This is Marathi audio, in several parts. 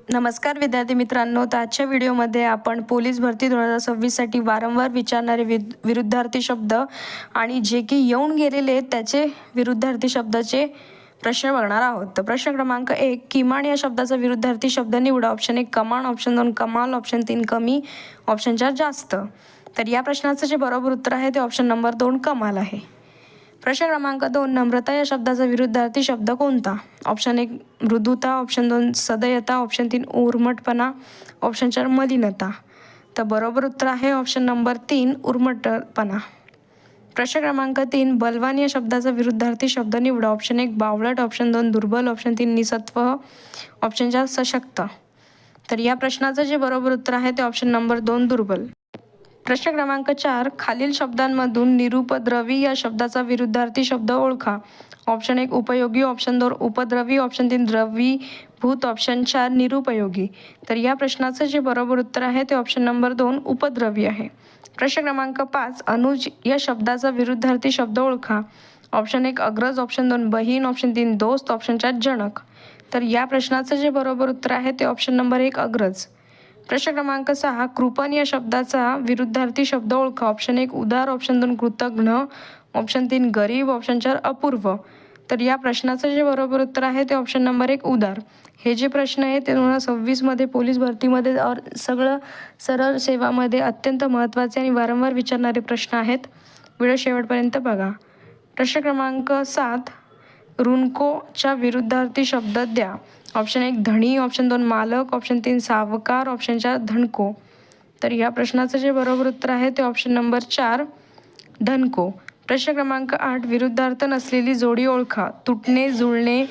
नमस्कार विद्यार्थी मित्रांनो, तर आजच्या व्हिडिओमध्ये आपण पोलीस भरती 2026 साठी वारंवार विचारणारे विरुद्धार्थी शब्द आणि जे की येऊन गेलेले आहेत त्याचे विरुद्धार्थी शब्दाचे प्रश्न बघणार आहोत. तर प्रश्न क्रमांक 1, किमान या शब्दाचा विरुद्धार्थी शब्द निवडा. ऑप्शन 1 कमाल, ऑप्शन 2 कमाल, ऑप्शन 3 कमी, ऑप्शन 4 जास्त. तर या प्रश्नाचं जे बरोबर उत्तर आहे ते ऑप्शन नंबर 2 कमाल आहे. प्रश्न क्रमांक 2, नम्रता या शब्दाचा विरुद्धार्थी शब्द कोणता? ऑप्शन 1 मृदुता, ऑप्शन 2 सदयता, ऑप्शन 3 उर्मटपणा, ऑप्शन 4 मलिनता. तर बरोबर उत्तर आहे ऑप्शन नंबर 3 उर्मटपणा. प्रश्न क्रमांक 3, बलवान या शब्दाचा विरुद्धार्थी शब्द निवडा. ऑप्शन 1 बावळट, ऑप्शन 2 दुर्बल, ऑप्शन 3 निसत्व, ऑप्शन 4 सशक्त. तर या प्रश्नाचं जे बरोबर उत्तर आहे ते ऑप्शन नंबर 2 दुर्बल. प्रश्न क्रमांक 4, खालील शब्दांमधून निरुपद्रवी या शब्दाचा विरुद्धार्थी शब्द ओळखा. ऑप्शन 1 उपयोगी, ऑप्शन 2 उपद्रवी, ऑप्शन 3 द्रवीभूत, ऑप्शन 4 निरुपयोगी. तर या प्रश्नाचं जे बरोबर उत्तर आहे ते ऑप्शन नंबर 2 उपद्रवी आहे. प्रश्न क्रमांक 5, अनुज या शब्दाचा विरुद्धार्थी शब्द ओळखा. ऑप्शन 1 अग्रज, ऑप्शन 2 बहीण, ऑप्शन 3 दोस्त, ऑप्शन 4 जनक. तर या प्रश्नाचं जे बरोबर उत्तर आहे ते ऑप्शन नंबर 1 अग्रज. प्रश्न क्रमांक 6, कृपण या शब्दाचा विरुद्धार्थी शब्द ओळखा. ऑप्शन 1 उदार, ऑप्शन 2 कृतघ्न, ऑप्शन 3 गरीब, ऑप्शन 4 अपूर्व. तर या प्रश्नाचं जे बरोबर उत्तर आहे ते ऑप्शन नंबर 1 उदार. हे जे प्रश्न आहे ते 2026मध्ये पोलीस भरतीमध्ये सगळं सरळ सेवामध्ये अत्यंत महत्त्वाचे आणि वारंवार विचारणारे प्रश्न आहेत. व्हिडिओ शेवटपर्यंत बघा. प्रश्न क्रमांक 7, ऋणकोच्या विरुद्धार्थी शब्द द्या. ऑप्शन 1 धणी, ऑप्शन 2 मालक, ऑप्शन 3 सावकार, ऑप्शन 4 धनको. तर या प्रश्नाचं जे बरोबर उत्तर आहे ते ऑप्शन नंबर 4 धनको. प्रश्न क्रमांक 8, विरुद्धार्थ नसलेली जोडी ओळखा. तुटणे, जुळणे,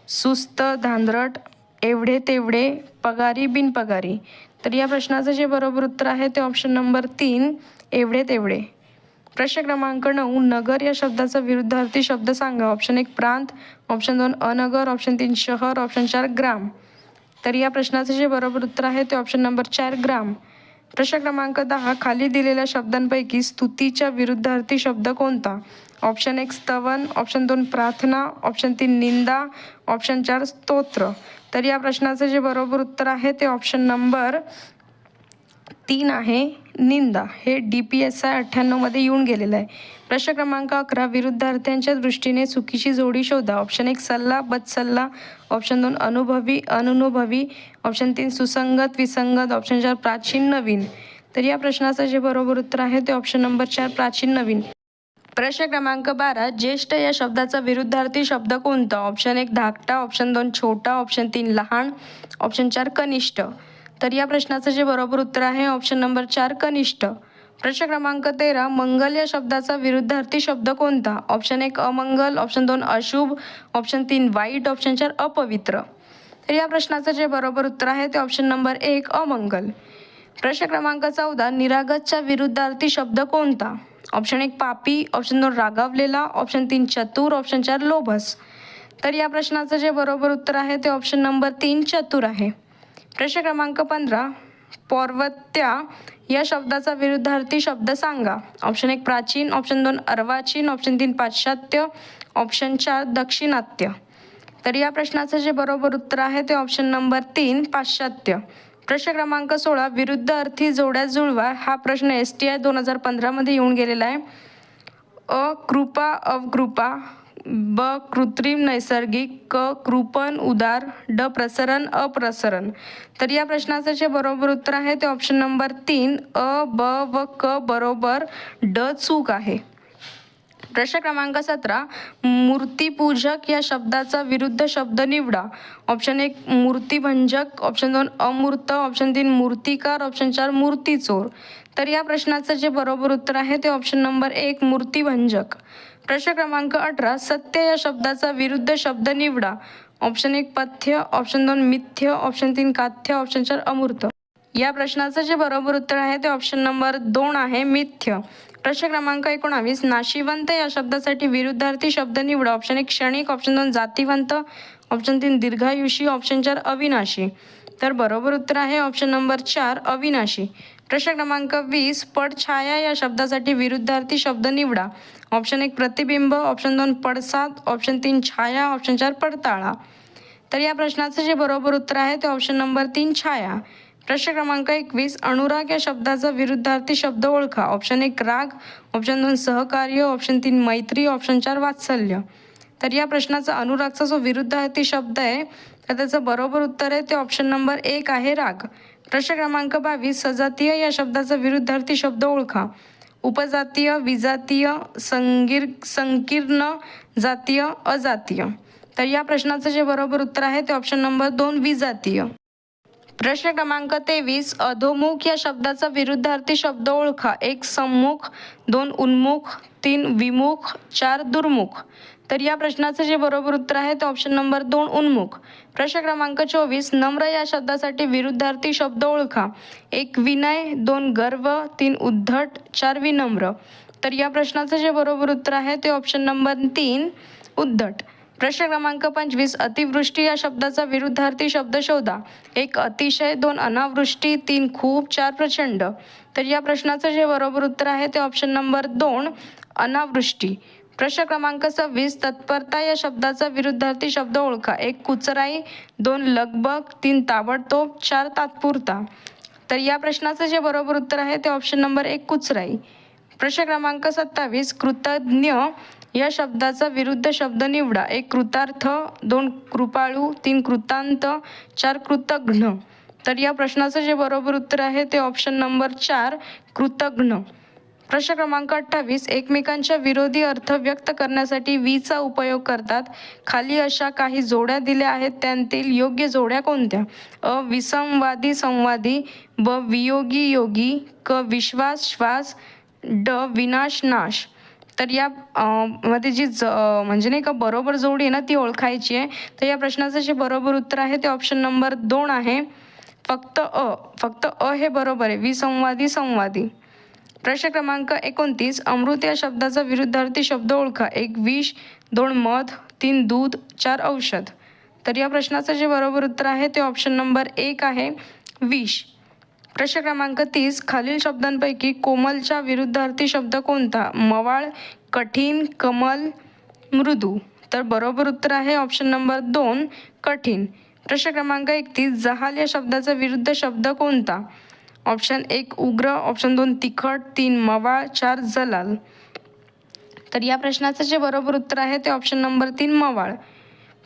सुस्त, धांदरट, एवढे तेवढे, पगारी, बिनपगारी. तर या प्रश्नाचं जे बरोबर उत्तर आहे ते ऑप्शन नंबर 3 एवढे तेवढे. प्रश्न क्रमांक 9, नगर या शब्दाचा विरुद्धार्थी शब्द सांगा. ऑप्शन 1 प्रांत, ऑप्शन 2 अनगर, ऑप्शन 3 शहर, ऑप्शन 4 ग्राम. तर या प्रश्नाचं जे बरोबर उत्तर आहे ते ऑप्शन नंबर 4 ग्राम. प्रश्न क्रमांक 10, खाली दिलेल्या शब्दांपैकी स्तुतीच्या विरुद्धार्थी शब्द कोणता? ऑप्शन 1 स्तवन, ऑप्शन 2 प्रार्थना, ऑप्शन 3 निंदा, ऑप्शन 4 स्तोत्र. तर या प्रश्नाचं जे बरोबर उत्तर आहे ते ऑप्शन नंबर 3 आहे निंदा. हे DPSI 98मध्ये येऊन गेलेलं आहे. प्रश्न क्रमांक 11, विरुद्धार्थ्यांच्या दृष्टीने चुकीची जोडी शोधा. ऑप्शन 1 सल्ला, बदसल्ला, ऑप्शन 2 अनुभवी, अननुभवी, ऑप्शन 3 सुसंगत, विसंगत, ऑप्शन 4 प्राचीन, नवीन. तर या प्रश्नाचं जे बरोबर उत्तर आहे ते ऑप्शन नंबर 4 प्राचीन, नवीन. प्रश्न क्रमांक 12, ज्येष्ठ या शब्दाचा विरुद्धार्थी शब्द कोणता? ऑप्शन 1 धाकटा, ऑप्शन 2 छोटा, ऑप्शन 3 लहान, ऑप्शन 4 कनिष्ठ. तर या प्रश्नाचं जे बरोबर उत्तर आहे ऑप्शन नंबर 4 कनिष्ठ. प्रश्न क्रमांक 13, मंगल या शब्दाचा विरुद्धार्थी शब्द कोणता? ऑप्शन 1 अमंगल, ऑप्शन 2 अशुभ, ऑप्शन 3 वाईट, ऑप्शन 4 अपवित्र. तर या प्रश्नाचं जे बरोबर उत्तर आहे ते ऑप्शन नंबर 1 अमंगल. प्रश्न क्रमांक 14, निरागसच्या विरुद्धार्थी शब्द कोणता? ऑप्शन 1 पापी, ऑप्शन 2 रागावलेला, ऑप्शन 3 चतुर, ऑप्शन 4 लोभस. तर या प्रश्नाचं जे बरोबर उत्तर आहे ते ऑप्शन नंबर 3 चतुर आहे. प्रश्न क्रमांक 15, पौर्वत्या या शब्दाचा विरुद्धार्थी शब्द सांगा. ऑप्शन 1 प्राचीन, ऑप्शन 2 अर्वाचीन, ऑप्शन 3 पाश्चात्य, ऑप्शन 4 दक्षिणात्य. तर या प्रश्नाचं जे बरोबर उत्तर आहे ते ऑप्शन नंबर 3 पाश्चात्य. प्रश्न क्रमांक 16, विरुद्ध अर्थी जोड्या जुळवा. हा प्रश्न STI 2015मध्ये येऊन गेलेला आहे. अ कृपा, अवकृपा, ब कृत्रिम नैसर्गिक, क कृपण उदार, ड प्रसरण अप्रसरण. तर या प्रश्नाचं जे बरोबर उत्तर आहे ते ऑप्शन नंबर 3 अ, ब व क बरोबर, ड चूक आहे. प्रश्न क्रमांक 17, मूर्तिपूजक या शब्दाचा विरुद्ध शब्द निवडा. ऑप्शन 1 मूर्तिभंजक, ऑप्शन 2 अमूर्त, ऑप्शन 3 मूर्तिकार, ऑप्शन 4 मूर्तिचोर. तर या प्रश्नाचं जे बरोबर उत्तर आहे ते ऑप्शन नंबर 1 मूर्तिभंजक. प्रश्न क्रमांक 18, सत्य या शब्दाचा विरुद्ध शब्द निवडा. ऑप्शन 1 पथ्य, ऑप्शन 2 मिथ्य, ऑप्शन 3 काथ्य, ऑप्शन 4 अमूर्त. या प्रश्नाचं जे बरोबर उत्तर आहे ते ऑप्शन नंबर 2 आहे मिथ्य. प्रश्न क्रमांक 19, नाशिवंत या शब्दासाठी विरुद्धार्थी शब्द निवडा. ऑप्शन 1 क्षणिक, ऑप्शन 2 जातिवंत, ऑप्शन 3 दीर्घायुषी, ऑप्शन 4 अविनाशी. तर बरोबर उत्तर आहे ऑप्शन नंबर 4 अविनाशी. प्रश्न क्रमांक 20, पडछाया या शब्दासाठी विरुद्धार्थी शब्द निवडा. ऑप्शन 1 प्रतिबिंब, ऑप्शन 2 पडसाद, ऑप्शन 3 छाया, ऑप्शन 4 पडताळा. तर या प्रश्नाचं जे बरोबर उत्तर आहे ते ऑप्शन नंबर 3 छाया. प्रश्न क्रमांक 21 अनुराग या शब्दाचा विरुद्धार्थी शब्द ओळखा. ऑप्शन 1 राग, ऑप्शन 2 सहकार्य, ऑप्शन 3 मैत्री, ऑप्शन 4 वात्सल्य. तर या प्रश्नाचा अनुरागचा जो विरुद्धार्थी शब्द आहे तर त्याचं बरोबर उत्तर आहे ते ऑप्शन नंबर 1 आहे राग. प्रश्न क्रमांक 22 सजातीय या शब्दाचा विरुद्धार्थी शब्द ओळखा. उपजातीय, विजातीय, संकीर्ण, जातीय, अजातीय. तर या प्रश्नाचं जे बरोबर उत्तर आहे ते ऑप्शन नंबर 2 विजातीय. प्रश्न क्रमांक 23 अधोमुख या शब्दाचा विरुद्धार्थी शब्द ओळखा. 1 सम्मुख, 2 उन्मुख, 3 विमुख, 4 दुर्मुख. तर या प्रश्नाचं जे बरोबर उत्तर आहे ते ऑप्शन नंबर 2 उन्मुख. प्रश्न क्रमांक 24 नम्र या शब्दासाठी विरुद्धार्थी शब्द ओळखा. 1 विनय, 2 गर्व, 3 उद्धट, 4 विनम्र. तर या प्रश्नाचं जे बरोबर उत्तर आहे ते ऑप्शन नंबर 3 उद्धट. प्रश्न क्रमांक 25 अतिवृष्टी या शब्दाचा विरुद्धार्थी शब्द शोधा. 1 अतिशय, 2 अनावृष्टी, 3 खूप, 4 प्रचंड. तर या प्रश्नाचं जे बरोबर उत्तर आहे ते ऑप्शन नंबर 2 अनावृष्टी. प्रश्न क्रमांक 26 तत्परता या शब्दाचा विरुद्धार्थी शब्द ओळखा. 1 कुचराई, 2 लगबग, 3 ताबडतोब, 4 तात्पुरता. तर या प्रश्नाचं जे बरोबर उत्तर आहे ते ऑप्शन नंबर 1 कुचराई. प्रश्न क्रमांक 27 कृतज्ञ या शब्दाचा विरुद्ध शब्द निवडा. 1 कृतार्थ, 2 कृपाळू, 3 कृतांत, 4 कृतघ्न. तर या प्रश्नाचं जे बरोबर उत्तर आहे ते ऑप्शन नंबर 4 कृतघ्न. प्रश्न क्रमांक 28 एकमेकांच्या विरोधी अर्थ व्यक्त करण्यासाठी वीचा उपयोग करतात. खाली अशा काही जोड्या दिल्या आहेत त्यांतील योग्य जोड्या कोणत्या. अ विसंवादी संवादी, ब वियोगी योगी, क विश्वास श्वास, ड विनाश नाश. तर या मध्ये जी म्हणजे नाही का बरोबर जोडी आहे ना ती ओळखायची आहे. तर या प्रश्नाचं जे बरोबर उत्तर आहे ते ऑप्शन नंबर 2 आहे फक्त अ हे बरोबर आहे. विसंवादी संवादी. प्रश्न क्रमांक 29 अमृत या शब्दाचा विरुद्धार्थी शब्द ओळखा. 1 विष, 2 मध, 3 दूध, 4 औषध. तर या प्रश्नाचं जे बरोबर उत्तर आहे ते ऑप्शन नंबर 1 आहे विष. प्रश्न क्रमांक 30 खालील शब्दांपैकी कोमलचा विरुद्धार्थी शब्द कोणता. मवाळ, कठीण, कमल, मृदू. तर बरोबर उत्तर आहे ऑप्शन नंबर 2 कठीण. प्रश्न क्रमांक 31 जहाल या शब्दाचा विरुद्ध शब्द कोणता. ऑप्शन 1 उग्र, ऑप्शन 2 तिखट, 3 मवाळ, 4 जलाल. तर या प्रश्नाचं जे बरोबर उत्तर आहे ते ऑप्शन नंबर 3 मवाळ.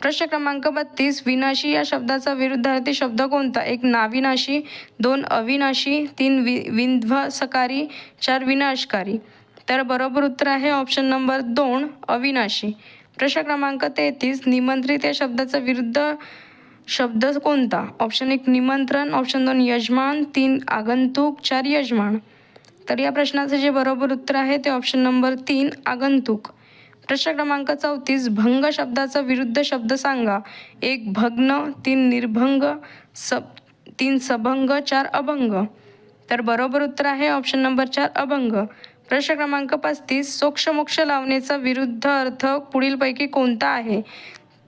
प्रश्न क्रमांक 32 विनाशी या शब्दाचा विरुद्धार्थी शब्द कोणता. 1 नाविनाशी, 2 अविनाशी, 3 विध्वंसकारी, 4 विनाशकारी. तर बरोबर उत्तर आहे ऑप्शन नंबर 2 अविनाशी. प्रश्न क्रमांक 33 निमंत्रित या शब्दाचा विरुद्ध शब्द कोणता. ऑप्शन 1 निमंत्रण, ऑप्शन 2 यजमान, 3 आगंतुक, 4 यजमान. तर या प्रश्नाचं जे बरोबर उत्तर आहे ते ऑप्शन नंबर 3 आगंतुक. प्रश्न क्रमांक 34 भंग शब्दाचा विरुद्ध शब्द सांगा. 1 भग्न, 3 निर्भंग, 3 सबंग, 4 अभंग. तर बरोबर उत्तर आहे ऑप्शन नंबर 4 अभंग. प्रश्न क्रमांक 35 सोक्षमोक्ष लावणीचा विरुद्ध अर्थ पुढीलपैकी कोणता आहे.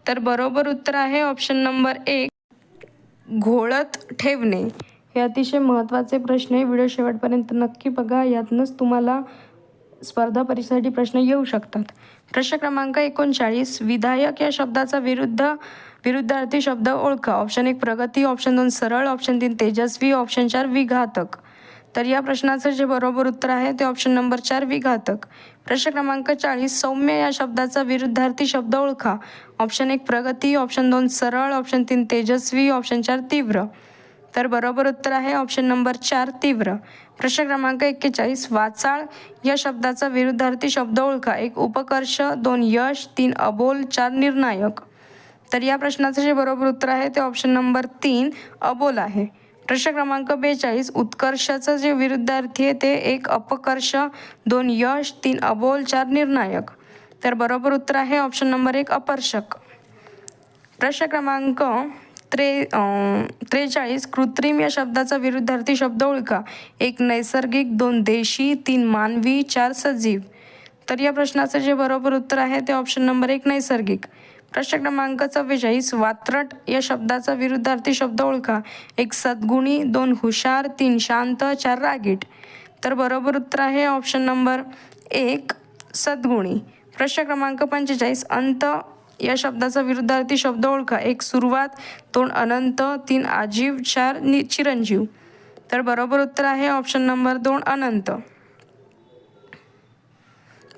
तर बरोबर उत्तर आहे ऑप्शन नंबर 1 घोळत ठेवणे. हे अतिशय महत्त्वाचे प्रश्न आहे. व्हिडिओ शेवटपर्यंत नक्की बघा. यातनंच तुम्हाला स्पर्धा परीक्षेसाठी प्रश्न येऊ शकतात. प्रश्न क्रमांक 39 विधायक या शब्दाचा विरुद्धार्थी शब्द ओळखा. ऑप्शन 1 प्रगती, ऑप्शन 2 सरळ, ऑप्शन 3 तेजस्वी, ऑप्शन 4 विघातक. तर या प्रश्नाचं जे बरोबर उत्तर आहे ते ऑप्शन नंबर 4 विघातक. प्रश्न क्रमांक 40 सौम्य या शब्दाचा विरुद्धार्थी शब्द ओळखा. ऑप्शन 1 प्रगती, ऑप्शन 2 सरळ, ऑप्शन 3 तेजस्वी, ऑप्शन 4 तीव्र. तर बरोबर उत्तर आहे ऑप्शन नंबर 4 तीव्र. प्रश्न क्रमांक 41 वाचाळ या शब्दाचा विरुद्धार्थी शब्द ओळखा. 1 उपकर्ष, 2 यश, 3 अबोल, 4 निर्णायक. तर या प्रश्नाचं जे बरोबर उत्तर आहे ते ऑप्शन नंबर 3 अबोल आहे. प्रश्न क्रमांक 42 उत्कर्षाचं जे विरुद्धार्थी आहे ते 1 अपकर्ष, 2 यश, 3 अबोल, 4 निर्णायक. तर बरोबर उत्तर आहे ऑप्शन नंबर 1 अपर्शक. प्रश्न क्रमांक 43 कृत्रिम या शब्दाचा विरुद्धार्थी शब्द ओळखा. 1 नैसर्गिक, 2 देशी, 3 मानवी, 4 सजीव. तर या प्रश्नाचं जे बरोबर उत्तर आहे ते ऑप्शन नंबर 1 नैसर्गिक. प्रश्न क्रमांक 44 वात्रट या शब्दाचा विरुद्धार्थी शब्द ओळखा. 1 सद्गुणी, 2 हुशार, 3 शांत, 4 रागीट. तर बरोबर उत्तर आहे ऑप्शन नंबर 1 सद्गुणी. प्रश्न क्रमांक 45 या शब्दाचा विरुद्धार्थी शब्द ओळखा. 1 सुरुवात, 2 अनंत, 3 आजीव, 4 चिरंजीव. तर बरोबर उत्तर आहे ऑप्शन नंबर 2 अनंत.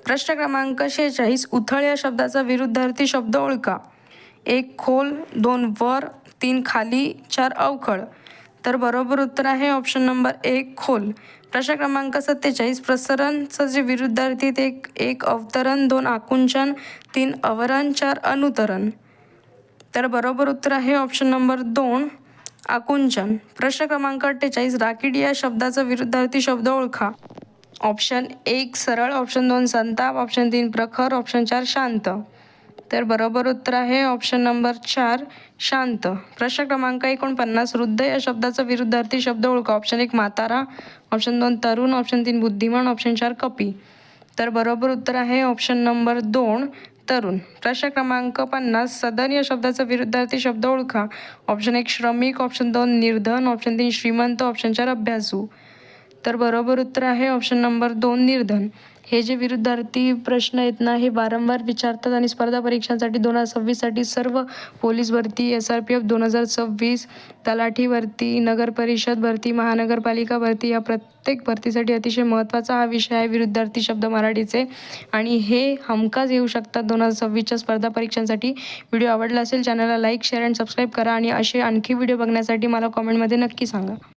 प्रश्न क्रमांक 46 उथळ या शब्दाचा विरुद्धार्थी शब्द ओळखा. 1 खोल, 2 वर, 3 खाली, 4 अवखळ. तर बरोबर उत्तर आहे ऑप्शन नंबर 1 खोल. प्रश्न क्रमांक 47 प्रसरणचं जे विरुद्धार्थी ते 1 अवतरण, 2 आकुंचन, 3 अवरण, 4 अनुतरण. तर बरोबर उत्तर आहे ऑप्शन नंबर 2 आकुंचन. प्रश्न क्रमांक 48 राकीड या शब्दाचा विरुद्धार्थी शब्द ओळखा. ऑप्शन 1 सरळ, ऑप्शन 2 संताप, ऑप्शन 3 प्रखर, ऑप्शन 4 शांत. तर बरोबर उत्तर आहे ऑप्शन नंबर 4 शांत. प्रश्न क्रमांक 49 वृद्ध या शब्दाचा विरुद्धार्थी शब्द ओळखा. ऑप्शन 1 म्हातारा, ऑप्शन 2 तरुण, ऑप्शन 3 बुद्धिमान, ऑप्शन 4 कपी. तर बरोबर उत्तर आहे ऑप्शन नंबर 2 तरुण. प्रश्न क्रमांक 50 सदन या शब्दाचा विरुद्धार्थी शब्द ओळखा. ऑप्शन 1 श्रमिक, ऑप्शन 2 निर्धन, ऑप्शन 3 श्रीमंत, ऑप्शन 4 अभ्यासू. तर बरोबर उत्तर आहे ऑप्शन नंबर 2 निर्धन. हे जे विरुद्धार्थी प्रश्न आहेत ना हे वारंवार विचारतात आणि स्पर्धा परीक्षांसाठी 2026साठी सर्व पोलीस भरती, SRPF 2026, तलाठी भरती, नगर परिषद भरती, महानगरपालिका भरती या प्रत्येक भरतीसाठी अतिशय महत्त्वाचा हा विषय आहे विरुद्धार्थी शब्द मराठीचे. आणि हे हमखास येऊ शकतात 2026च्या स्पर्धा परीक्षांसाठी. व्हिडिओ आवडला असेल चॅनलला लाईक, शेअर आणि सबस्क्राईब करा आणि असे आणखी व्हिडिओ बघण्यासाठी मला कॉमेंटमध्ये नक्की सांगा.